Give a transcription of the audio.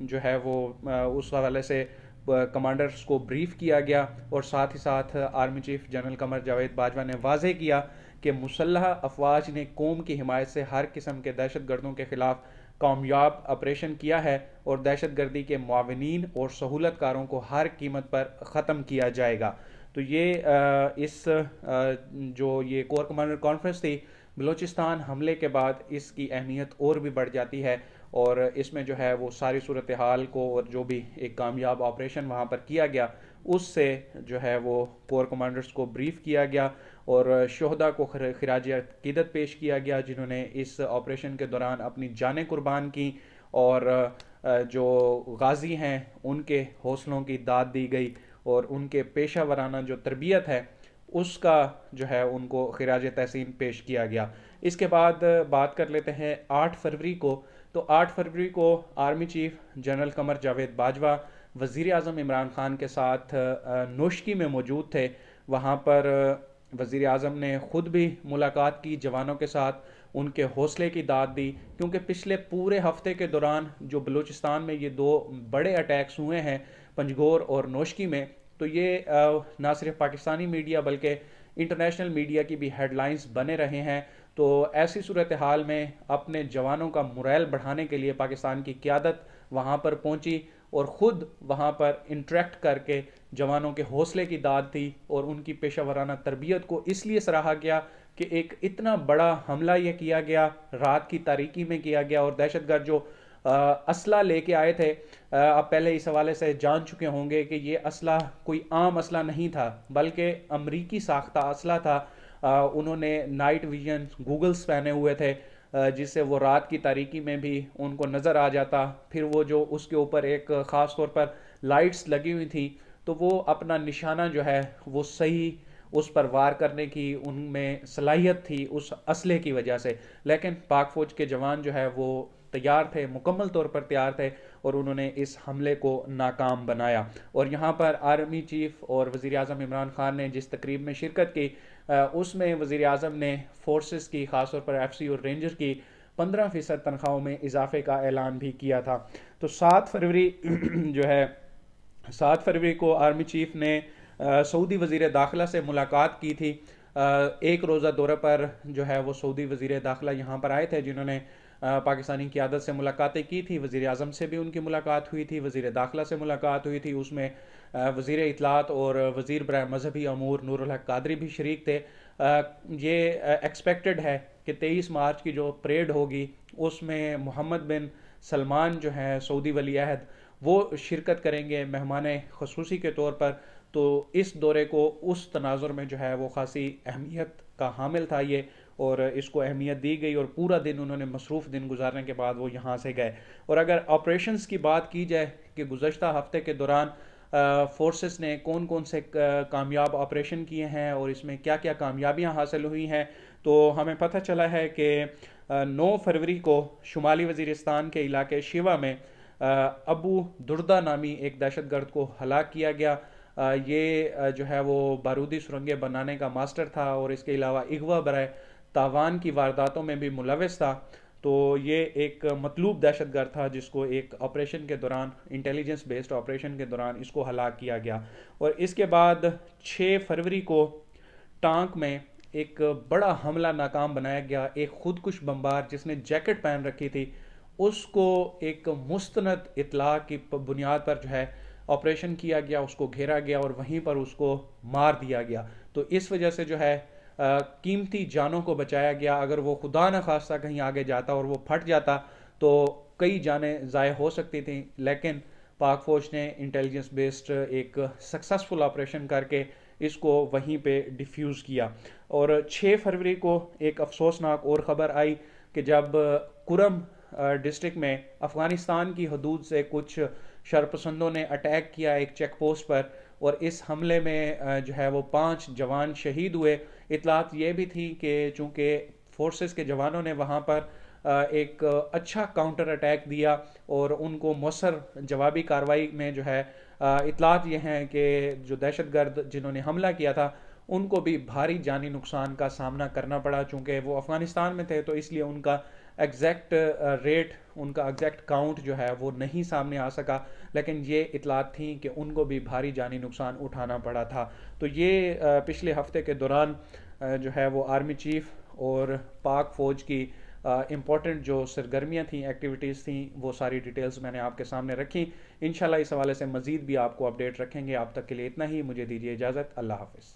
جو ہے وہ اس حوالے سے کمانڈرز کو بریف کیا گیا، اور ساتھ ہی ساتھ army chief general Qamar Javed Bajwa نے واضح کیا کہ مسلح افواج نے قوم کی حمایت سے ہر قسم کے دہشت گردوں کے خلاف کامیاب آپریشن کیا ہے، اور دہشت گردی کے معاونین اور سہولت کاروں کو ہر قیمت پر ختم کیا جائے گا۔ تو یہ اس جو یہ کور کمانڈر کانفرنس تھی، بلوچستان حملے کے بعد اس کی اہمیت اور بھی بڑھ جاتی ہے، اور اس میں جو ہے وہ ساری صورتحال کو اور جو بھی ایک کامیاب آپریشن وہاں پر کیا گیا اس سے جو ہے وہ کور کمانڈرز کو بریف کیا گیا، اور شہداء کو خراج عقیدت پیش کیا گیا جنہوں نے اس آپریشن کے دوران اپنی جانیں قربان کی، اور جو غازی ہیں ان کے حوصلوں کی داد دی گئی، اور ان کے پیشہ ورانہ جو تربیت ہے اس کا جو ہے ان کو خراج تحسین پیش کیا گیا۔ اس کے بعد بات کر لیتے ہیں 8 فروری کو۔ تو 8 فروری کو army chief general Qamar Javed Bajwa وزیر اعظم عمران خان کے ساتھ نوشکی میں موجود تھے۔ وہاں پر وزیر اعظم نے خود بھی ملاقات کی جوانوں کے ساتھ، ان کے حوصلے کی داد دی، کیونکہ پچھلے پورے ہفتے کے دوران جو بلوچستان میں یہ 2 بڑے اٹیکس ہوئے ہیں پنجگور اور نوشکی میں، تو یہ نہ صرف پاکستانی میڈیا بلکہ انٹرنیشنل میڈیا کی بھی ہیڈ لائنز بنے رہے ہیں۔ تو ایسی صورتحال میں اپنے جوانوں کا موریل بڑھانے کے لیے پاکستان کی قیادت وہاں پر پہنچی، اور خود وہاں پر انٹریکٹ کر کے جوانوں کے حوصلے کی داد دی، اور ان کی پیشہ ورانہ تربیت کو اس لیے سراہا گیا کہ ایک اتنا بڑا حملہ یہ کیا گیا، رات کی تاریکی میں کیا گیا، اور دہشت گرد جو اسلحہ لے کے آئے تھے، آپ پہلے اس حوالے سے جان چکے ہوں گے کہ یہ اسلحہ کوئی عام اسلحہ نہیں تھا بلکہ امریکی ساختہ اسلحہ تھا۔ انہوں نے نائٹ ویژن گوگلز پہنے ہوئے تھے جس سے وہ رات کی تاریکی میں بھی ان کو نظر آ جاتا، پھر وہ جو اس کے اوپر ایک خاص طور پر لائٹس لگی ہوئی تھی تو وہ اپنا نشانہ جو ہے وہ صحیح اس پر وار کرنے کی ان میں صلاحیت تھی اس اسلحے کی وجہ سے۔ لیکن پاک فوج کے جوان جو ہے وہ تیار تھے، مکمل طور پر تیار تھے، اور انہوں نے اس حملے کو ناکام بنایا۔ اور یہاں پر آرمی چیف اور وزیر اعظم عمران خان نے جس تقریب میں شرکت کی، اس میں وزیر اعظم نے فورسز کی، خاص طور پر ایف سی اور رینجر کی 15% تنخواہوں میں اضافے کا اعلان بھی کیا تھا۔ تو 7 فروری جو ہے 7 فروری کو آرمی چیف نے سعودی وزیر داخلہ سے ملاقات کی تھی۔ ایک روزہ دورے پر جو ہے وہ سعودی وزیر داخلہ یہاں پر آئے تھے جنہوں نے پاکستانی قیادت سے ملاقاتیں کی تھی۔ وزیر اعظم سے بھی ان کی ملاقات ہوئی تھی، وزیر داخلہ سے ملاقات ہوئی تھی، اس میں وزیر اطلاعات اور وزیر برائے مذہبی امور نور الحق قادری بھی شریک تھے۔ یہ ایکسپیکٹڈ ہے کہ 23 مارچ کی جو پریڈ ہوگی اس میں محمد بن سلمان جو ہیں سعودی ولی عہد وہ شرکت کریں گے مہمان خصوصی کے طور پر۔ تو اس دورے کو اس تناظر میں جو ہے وہ خاصی اہمیت کا حامل تھا یہ، اور اس کو اہمیت دی گئی، اور پورا دن انہوں نے مصروف دن گزارنے کے بعد وہ یہاں سے گئے۔ اور اگر آپریشنز کی بات کی جائے کہ گزشتہ ہفتے کے دوران فورسز نے کون کون سے کامیاب آپریشن کیے ہیں اور اس میں کیا کیا کامیابیاں حاصل ہوئی ہیں، تو ہمیں پتہ چلا ہے کہ 9 فروری کو شمالی وزیرستان کے علاقے شیوا میں ابو دردہ نامی ایک دہشت گرد کو ہلاک کیا گیا۔ یہ جو ہے وہ بارودی سرنگیں بنانے کا ماسٹر تھا، اور اس کے علاوہ اغوا برائے تاوان کی وارداتوں میں بھی ملوث تھا۔ تو یہ ایک مطلوب دہشت گرد تھا جس کو ایک آپریشن کے دوران، انٹیلیجنس بیسڈ آپریشن کے دوران اس کو ہلاک کیا گیا۔ اور اس کے بعد 6 فروری کو ٹانک میں ایک بڑا حملہ ناکام بنایا گیا۔ ایک خودکش بمبار جس نے جیکٹ پہن رکھی تھی اس کو ایک مستند اطلاع کی بنیاد پر جو ہے آپریشن کیا گیا، اس کو گھیرا گیا اور وہیں پر اس کو مار دیا گیا۔ تو اس وجہ سے جو ہے قیمتی جانوں کو بچایا گیا۔ اگر وہ خدا نہ خواستہ کہیں آگے جاتا اور وہ پھٹ جاتا تو کئی جانیں ضائع ہو سکتی تھیں، لیکن پاک فوج نے انٹیلیجنس بیسڈ ایک سکسسفل آپریشن کر کے اس کو وہیں پہ ڈیفیوز کیا۔ اور 6 فروری کو ایک افسوسناک اور خبر آئی کہ جب کرم ڈسٹرکٹ میں افغانستان کی حدود سے کچھ شرپسندوں نے اٹیک کیا ایک چیک پوسٹ پر، اور اس حملے میں جو ہے وہ 5 جوان شہید ہوئے۔ اطلاعات یہ بھی تھی کہ چونکہ فورسز کے جوانوں نے وہاں پر ایک اچھا کاؤنٹر اٹیک دیا اور ان کو مؤثر جوابی کارروائی میں جو ہے اطلاعات یہ ہیں کہ جو دہشت گرد جنہوں نے حملہ کیا تھا ان کو بھی بھاری جانی نقصان کا سامنا کرنا پڑا، چونکہ وہ افغانستان میں تھے تو اس لیے ان کا ایگزیکٹ ریٹ، ان کا ایگزیکٹ کاؤنٹ جو ہے وہ نہیں سامنے آ سکا، لیکن یہ اطلاعات تھیں کہ ان کو بھی بھاری جانی نقصان اٹھانا پڑا تھا۔ تو یہ پچھلے ہفتے کے دوران جو ہے وہ آرمی چیف اور پاک فوج کی امپورٹنٹ جو سرگرمیاں تھیں، ایکٹیویٹیز تھیں، وہ ساری ڈیٹیلز میں نے آپ کے سامنے رکھی۔ انشاءاللہ اس حوالے سے مزید بھی آپ کو اپڈیٹ رکھیں گے۔ آپ تک کے لیے اتنا ہی، مجھے دیجیے اجازت، اللہ حافظ۔